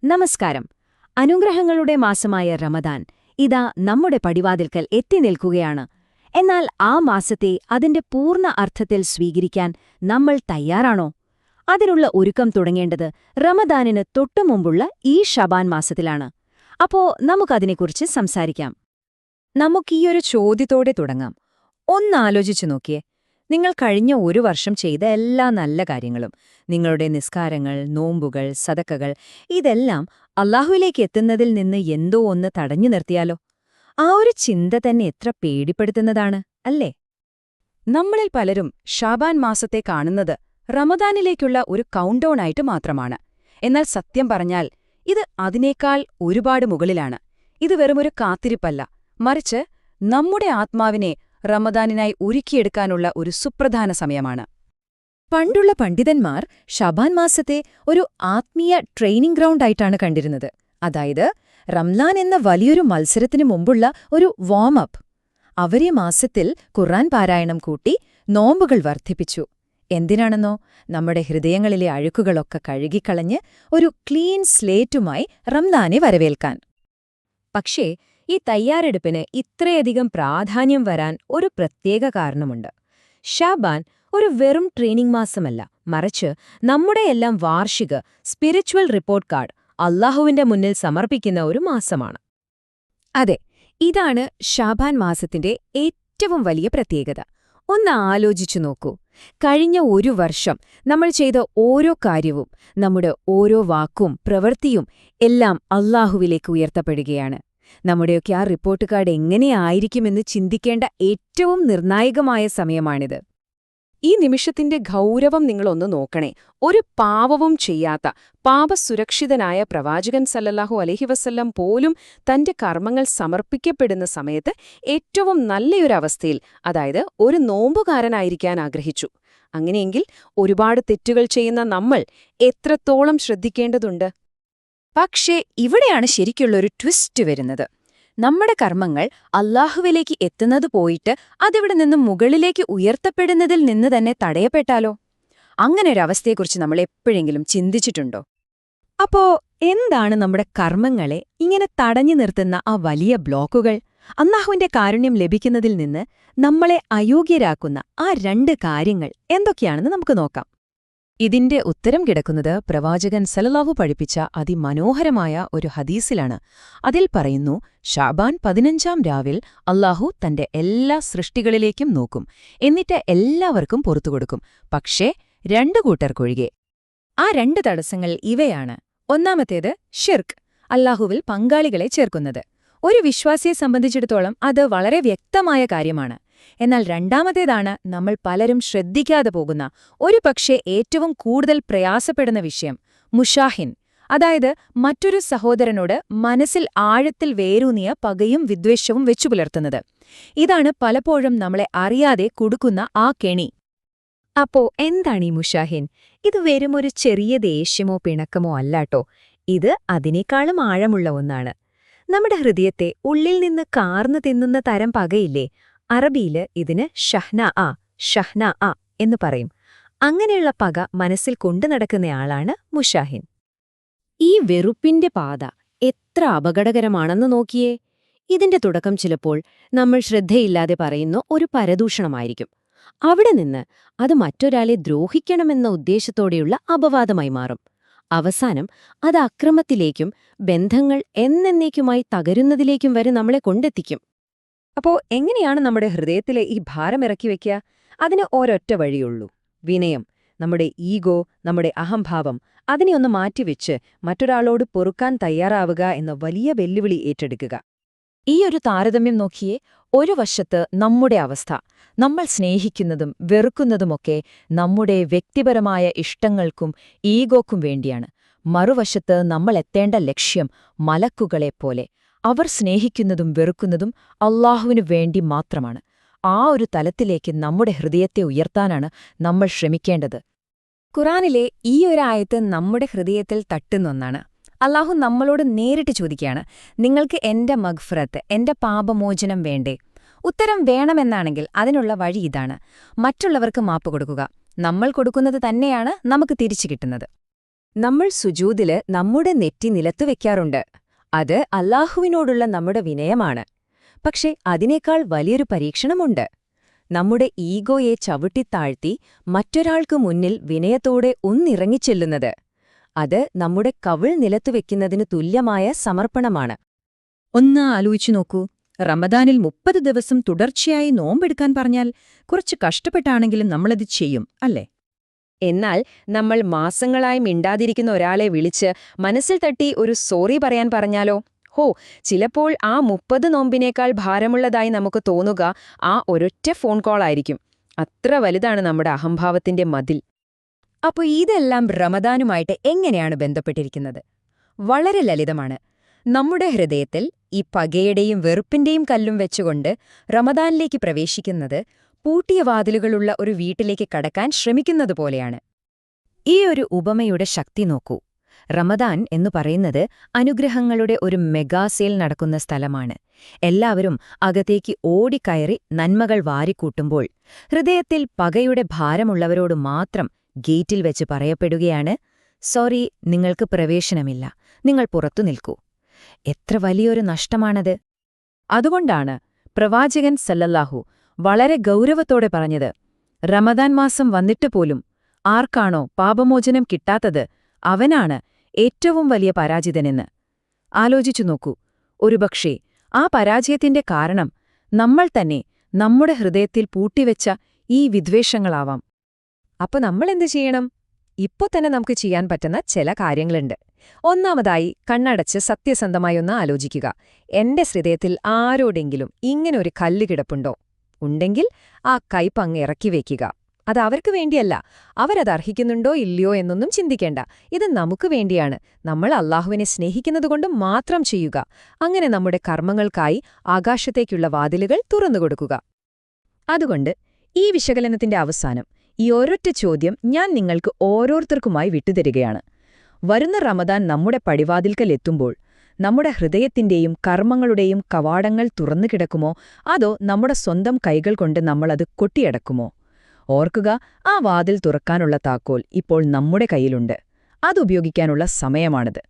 നമസ്കാരം. അനുഗ്രഹങ്ങളുടെ മാസമായ റമദാൻ ഇതാ നമ്മുടെ പടിവാതിൽക്കൽ എത്തി നിൽക്കുകയാണ്. എന്നാൽ ആ മാസത്തെ അതിന്റെ പൂർണ്ണ അർത്ഥത്തിൽ സ്വീകരിക്കാൻ നമ്മൾ തയ്യാറാണോ? അതിനുള്ള ഒരുക്കം തുടങ്ങേണ്ടത് റമദാനിന് തൊട്ടുമുമ്പുള്ള ഈ ഷബാൻ മാസത്തിലാണ്. അപ്പോ നമുക്കതിനെക്കുറിച്ച് സംസാരിക്കാം. നമുക്കീയൊരു ചോദ്യത്തോടെ തുടങ്ങാം. ഒന്നാലോചിച്ചു നോക്കിയേ. നിങ്ങൾ കഴിഞ്ഞ ഒരു വർഷം ചെയ്ത എല്ലാ നല്ല കാര്യങ്ങളും, നിങ്ങളുടെ നിസ്കാരങ്ങൾ, നോമ്പുകൾ, സദക്കകൾ, ഇതെല്ലാം അല്ലാഹുവിലേക്ക് എത്തുന്നതിൽ നിന്ന് എന്തോ ഒന്ന് തടഞ്ഞു നിർത്തിയാലോ? ആ ഒരു ചിന്ത തന്നെ എത്ര പേടിപ്പെടുത്തുന്നതാണ്, അല്ലേ? നമ്മളിൽ പലരും ഷാബാൻ മാസത്തെ കാണുന്നത് റമദാനിലേക്കുള്ള ഒരു കൗണ്ട് ഡൗൺ ആയിട്ട് മാത്രമാണ്. എന്നാൽ സത്യം പറഞ്ഞാൽ ഇത് അതിനേക്കാൾ ഒരുപാട് മുകളിലാണ്. ഇത് വെറുമൊരു കാത്തിരിപ്പല്ല, മറിച്ച് നമ്മുടെ ആത്മാവിനെ റമദാനിനായി ഒരുക്കിയെടുക്കാനുള്ള ഒരു സുപ്രധാന സമയമാണ്. പണ്ടുള്ള പണ്ഡിതന്മാർ ഷബാൻ മാസത്തെ ഒരു ആത്മീയ ട്രെയിനിംഗ് ഗ്രൗണ്ടായിട്ടാണ് കണ്ടിരുന്നത്. അതായത് റംലാൻ എന്ന വലിയൊരു മത്സരത്തിനു മുമ്പുള്ള ഒരു വാം അപ്പ്. അവരെ മാസത്തിൽ ഖുർആൻ പാരായണം കൂട്ടി നോമ്പുകൾ വർദ്ധിപ്പിച്ചു. എന്തിനാണെന്നോ, നമ്മുടെ ഹൃദയങ്ങളിലെ അഴുക്കുകളൊക്കെ കഴുകിക്കളഞ്ഞ് ഒരു ക്ലീൻ സ്ലേറ്റുമായി റംലാനെ വരവേൽക്കാൻ. പക്ഷേ ഈ തയ്യാറെടുപ്പിന് ഇത്രയധികം പ്രാധാന്യം വരാൻ ഒരു പ്രത്യേക കാരണമുണ്ട്. ഷാബാൻ ഒരു വെറും ട്രെയിനിംഗ് മാസമല്ല, മറിച്ച് നമ്മുടെയെല്ലാം വാർഷിക സ്പിരിച്വൽ റിപ്പോർട്ട് കാർഡ് അല്ലാഹുവിന്റെ മുന്നിൽ സമർപ്പിക്കുന്ന ഒരു മാസമാണ്. അതെ, ഇതാണ് ഷാബാൻ മാസത്തിന്റെ ഏറ്റവും വലിയ പ്രത്യേകത. ഒന്ന് ആലോചിച്ചു നോക്കൂ. കഴിഞ്ഞ ഒരു വർഷം നമ്മൾ ചെയ്ത ഓരോ കാര്യവും, നമ്മുടെ ഓരോ വാക്കും പ്രവൃത്തിയും എല്ലാം അല്ലാഹുവിലേക്ക് ഉയർത്തപ്പെടുകയാണ്. നമ്മുടെയൊക്കെ ആ റിപ്പോർട്ട് കാർഡ് എങ്ങനെയായിരിക്കുമെന്ന് ചിന്തിക്കേണ്ട ഏറ്റവും നിർണായകമായ സമയമാണിത്. ഈ നിമിഷത്തിന്റെ ഗൗരവം നിങ്ങളൊന്ന് നോക്കണേ. ഒരു പാവവും ചെയ്യാത്ത പാപസുരക്ഷിതനായ പ്രവാചകൻ സല്ലല്ലാഹു അലൈഹി വസല്ലം പോലും തന്റെ കർമ്മങ്ങൾ സമർപ്പിക്കപ്പെടുന്ന സമയത്ത് ഏറ്റവും നല്ലയൊരവസ്ഥയിൽ, അതായത് ഒരു നോമ്പുകാരനായിരിക്കാൻ ആഗ്രഹിച്ചു. അങ്ങനെയെങ്കിൽ ഒരുപാട് തെറ്റുകൾ ചെയ്യുന്ന നമ്മൾ എത്രത്തോളം ശ്രദ്ധിക്കേണ്ടതുണ്ട്? പക്ഷേ ഇവിടെയാണ് ശരിക്കുള്ളൊരു ട്വിസ്റ്റ് വരുന്നത്. നമ്മുടെ കർമ്മങ്ങൾ അല്ലാഹുവിലേക്ക് എത്തുന്നത് പോയിട്ട് അതിവിടെ നിന്നും മുകളിലേക്ക് ഉയർത്തപ്പെടുന്നതിൽ നിന്ന് തന്നെ തടയപ്പെട്ടാലോ? അങ്ങനെയൊരവസ്ഥയെക്കുറിച്ച് നമ്മൾ എപ്പോഴെങ്കിലും ചിന്തിച്ചിട്ടുണ്ടോ? അപ്പോ എന്താണ് നമ്മുടെ കർമ്മങ്ങളെ ഇങ്ങനെ തടഞ്ഞു നിർത്തുന്ന ആ വലിയ ബ്ലോക്കുകൾ? അല്ലാഹുവിന്റെ കാരുണ്യം ലഭിക്കുന്നതിൽ നിന്ന് നമ്മളെ അയോഗ്യരാക്കുന്ന ആ രണ്ട് കാര്യങ്ങൾ എന്തൊക്കെയാണെന്ന് നമുക്ക് നോക്കാം. ഇതിന്റെ ഉത്തരം കിടക്കുന്നത് പ്രവാചകൻ സല്ലല്ലാഹു പഠിപ്പിച്ച അതിമനോഹരമായ ഒരു ഹദീസിലാണ്. അതിൽ പറയുന്നു, ഷാബാൻ 15-ാം രാവിൽ അല്ലാഹു തന്റെ എല്ലാ സൃഷ്ടികളിലേക്കും നോക്കും, എന്നിട്ട് എല്ലാവർക്കും പുറത്തുകൊടുക്കും, പക്ഷേ 2 കൂട്ടർക്കൊഴികെ. ആ 2 തടസ്സങ്ങൾ ഇവയാണ്. ഒന്നാമത്തേത് ഷിർക്ക്, അല്ലാഹുവിൽ പങ്കാളികളെ ചേർക്കുന്നത്. ഒരു വിശ്വാസിയെ സംബന്ധിച്ചിടത്തോളം അത് വളരെ വ്യക്തമായ കാര്യമാണ്. എന്നാൽ രണ്ടാമത്തേതാണ് നമ്മൾ പലരും ശ്രദ്ധിക്കാതെ പോകുന്ന, ഒരു പക്ഷേ ഏറ്റവും കൂടുതൽ പ്രയാസപ്പെടുന്ന വിഷയം, മുഷാഹിൻ. അതായത് മറ്റൊരു സഹോദരനോട് മനസ്സിൽ ആഴത്തിൽ വേരൂന്നിയ പകയും വിദ്വേഷവും വെച്ചുപുലർത്തുന്നത്. ഇതാണ് പലപ്പോഴും നമ്മളെ അറിയാതെ കുടുക്കുന്ന ആ കെണി. അപ്പോ എന്താണ് ഈ മുഷാഹിൻ? ഇത് വെറുമൊരു ചെറിയ ദേഷ്യമോ പിണക്കമോ അല്ലാട്ടോ. ഇത് അതിനേക്കാളും ആഴമുള്ള ഒന്നാണ്. നമ്മുടെ ഹൃദയത്തെ ഉള്ളിൽ നിന്ന് കാർന്നു തിന്നുന്ന തരം പകയില്ലേ? അറബിയില് ഇതിന് ഷഹ്ന ആ എന്ന് പറയും. അങ്ങനെയുള്ള പക മനസ്സിൽ കൊണ്ടു നടക്കുന്നയാളാണ് മുഷാഹിൻ. ഈ വെറുപ്പിന്റെ പാത എത്ര അപകടകരമാണെന്ന് നോക്കിയേ. ഇതിന്റെ തുടക്കം ചിലപ്പോൾ നമ്മൾ ശ്രദ്ധയില്ലാതെ പറയുന്ന ഒരു പരദൂഷണമായിരിക്കും. അവിടെ നിന്ന് അത് മറ്റൊരാളെ ദ്രോഹിക്കണമെന്ന ഉദ്ദേശത്തോടെയുള്ള അപവാദമായി മാറും. അവസാനം അത് അക്രമത്തിലേക്കും ബന്ധങ്ങൾ എന്നേക്കുമായി തകരുന്നതിലേക്കും വരെ നമ്മളെ കൊണ്ടെത്തിക്കും. അപ്പോ എങ്ങനെയാണ് നമ്മുടെ ഹൃദയത്തിലെ ഈ ഭാരമിറക്കി വയ്ക്കുക? അതിന് ഒരൊറ്റ വഴിയുള്ളൂ: വിനയം. നമ്മുടെ ഈഗോ, നമ്മുടെ അഹംഭാവം, അതിനെയൊന്ന് മാറ്റിവെച്ച് മറ്റൊരാളോട് പൊറുക്കാൻ തയ്യാറാവുക എന്ന വലിയ വെല്ലുവിളി ഏറ്റെടുക്കുക. ഈ ഒരു താരതമ്യം നോക്കിയേ. ഒരു വശത്ത് നമ്മുടെ അവസ്ഥ, നമ്മൾ സ്നേഹിക്കുന്നതും വെറുക്കുന്നതുമൊക്കെ നമ്മുടെ വ്യക്തിപരമായ ഇഷ്ടങ്ങൾക്കും ഈഗോക്കും വേണ്ടിയാണ്. മറുവശത്ത് നമ്മൾ എത്തേണ്ട ലക്ഷ്യം മലക്കുകളെപ്പോലെ, അവർ സ്നേഹിക്കുന്നതും വെറുക്കുന്നതും അല്ലാഹുവിനു വേണ്ടി മാത്രമാണ്. ആ ഒരു തലത്തിലേക്ക് നമ്മുടെ ഹൃദയത്തെ ഉയർത്താനാണ് നമ്മൾ ശ്രമിക്കേണ്ടത്. ഖുറാനിലെ ഈ ഒരായത്ത് നമ്മുടെ ഹൃദയത്തിൽ തട്ടുന്ന ഒന്നാണ്. അല്ലാഹു നമ്മളോട് നേരിട്ട് ചോദിക്കുകയാണ്, നിങ്ങൾക്ക് എന്റെ മഗ്ഫിറത്ത്, എന്റെ പാപമോചനം വേണ്ടേ? ഉത്തരം വേണമെന്നാണെങ്കിൽ അതിനുള്ള വഴി ഇതാണ്: മറ്റുള്ളവർക്ക് മാപ്പ് കൊടുക്കുക. നമ്മൾ കൊടുക്കുന്നത് തന്നെയാണ് നമുക്ക് തിരിച്ചു കിട്ടുന്നത്. നമ്മൾ സുജൂദില് നമ്മുടെ നെറ്റി നിലത്തു വെക്കാറുണ്ട്. അത് അല്ലാഹുവിനോടുള്ള നമ്മുടെ വിനയമാണ്. പക്ഷെ അതിനേക്കാൾ വലിയൊരു പരീക്ഷണമുണ്ട്. നമ്മുടെ ഈഗോയെ ചവിട്ടിത്താഴ്ത്തി മറ്റൊരാൾക്ക് മുന്നിൽ വിനയത്തോടെ ഒന്നിറങ്ങിച്ചെല്ലുന്നത്. അത് നമ്മുടെ കവിൾ നിലത്തുവെക്കുന്നതിനു തുല്യമായ സമർപ്പണമാണ്. ഒന്ന് ആലോചിച്ചു നോക്കൂ, റമദാനിൽ 30 ദിവസം തുടർച്ചയായി നോമ്പെടുക്കാൻ പറഞ്ഞാൽ കുറച്ച് കഷ്ടപ്പെട്ടാണെങ്കിലും നമ്മളത് ചെയ്യും, അല്ലേ? എന്നാൽ നമ്മൾ മാസങ്ങളായി മിണ്ടാതിരിക്കുന്ന ഒരാളെ വിളിച്ച് മനസ്സിൽ തട്ടി ഒരു സോറി പറയാൻ പറഞ്ഞാലോ? ചിലപ്പോൾ ആ 30 നോമ്പിനേക്കാൾ ഭാരമുള്ളതായി നമുക്ക് തോന്നുക ആ ഒരൊറ്റ ഫോൺ കോളായിരിക്കും. അത്ര വലുതാണ് നമ്മുടെ അഹംഭാവത്തിന്റെ മതിൽ. അപ്പൊ ഇതെല്ലാം റമദാനുമായിട്ട് എങ്ങനെയാണ് ബന്ധപ്പെട്ടിരിക്കുന്നത്? വളരെ ലളിതമാണ്. നമ്മുടെ ഹൃദയത്തിൽ ഈ പകയുടെയും വെറുപ്പിന്റെയും കല്ലും വെച്ചുകൊണ്ട് റമദാനിലേക്ക് പ്രവേശിക്കുന്നത് പൂട്ടിയ വാതിലുകളുള്ള ഒരു വീട്ടിലേക്ക് കടക്കാൻ ശ്രമിക്കുന്നതുപോലെയാണ്. ഈ ഒരു ഉപമയുടെ ശക്തി നോക്കൂ. റമദാൻ എന്നു പറയുന്നത് അനുഗ്രഹങ്ങളുടെ ഒരു മെഗാസേൽ നടക്കുന്ന സ്ഥലമാണ്. എല്ലാവരും അകത്തേക്ക് ഓടിക്കയറി നന്മകൾ വാരിക്കൂട്ടുമ്പോൾ ഹൃദയത്തിൽ പകയുടെ ഭാരമുള്ളവരോട് മാത്രം ഗേറ്റിൽ വെച്ച് പറയപ്പെടുകയാണ്, സോറി, നിങ്ങൾക്ക് പ്രവേശനമില്ല, നിങ്ങൾ പുറത്തു നിൽക്കൂ. എത്ര വലിയൊരു നഷ്ടമാണത്! അതുകൊണ്ടാണ് പ്രവാചകൻ സല്ലല്ലാഹു വളരെ ഗൗരവത്തോടെ പറഞ്ഞത്, റമദാൻ മാസം വന്നിട്ട് പോലും ആർക്കാണോ പാപമോചനം കിട്ടാത്തത് അവനാണ് ഏറ്റവും വലിയ പരാജിതനെന്ന്. ആലോചിച്ചു നോക്കൂ, ഒരുപക്ഷേ ആ പരാജയത്തിന്റെ കാരണം നമ്മൾ തന്നെ നമ്മുടെ ഹൃദയത്തിൽ പൂട്ടിവെച്ച ഈ വിദ്വേഷങ്ങളാവാം. അപ്പൊ നമ്മളെന്ത് ചെയ്യണം? ഇപ്പോ തന്നെ നമുക്ക് ചെയ്യാൻ പറ്റുന്ന ചില കാര്യങ്ങളുണ്ട്. ഒന്നാമതായി, കണ്ണടച്ച് സത്യസന്ധമായി ഒന്ന് ആലോചിക്കുക. എന്റെ ഹൃദയത്തിൽ ആരോടെങ്കിലും ഇങ്ങനൊരു കല്ല് കിടപ്പുണ്ടോ? ഉണ്ടെങ്കിൽ ആ കയ്പ് അങ്ങ് ഇറക്കി വയ്ക്കുക. അത് അവർക്ക് വേണ്ടിയല്ല, അവരത് അർഹിക്കുന്നുണ്ടോ ഇല്ലയോ എന്നൊന്നും ചിന്തിക്കേണ്ട. ഇത് നമുക്ക് വേണ്ടിയാണ്. നമ്മൾ അല്ലാഹുവിനെ സ്നേഹിക്കുന്നതുകൊണ്ട് മാത്രം ചെയ്യുക. അങ്ങനെ നമ്മുടെ കർമ്മങ്ങൾക്കായി ആകാശത്തേക്കുള്ള വാതിലുകൾ തുറന്നുകൊടുക്കുക. അതുകൊണ്ട് ഈ വിശകലനത്തിന്റെ അവസാനം ഈ ഒരൊറ്റ ചോദ്യം ഞാൻ നിങ്ങൾക്ക് ഓരോരുത്തർക്കുമായി വിട്ടുതരികയാണ്. വരുന്ന റമദാൻ നമ്മുടെ പടിവാതിൽക്കൽ എത്തുമ്പോൾ നമ്മുടെ ഹൃദയത്തിന്റെയും കർമ്മങ്ങളുടെയും കവാടങ്ങൾ തുറന്നുകിടക്കുമോ, അതോ നമ്മുടെ സ്വന്തം കൈകൾ കൊണ്ട് നമ്മളത് കൊട്ടിയടക്കുമോ? ഓർക്കുക, ആ വാതിൽ തുറക്കാനുള്ള താക്കോൽ ഇപ്പോൾ നമ്മുടെ കയ്യിലുണ്ട്. അതുപയോഗിക്കാനുള്ള സമയമാണിത്.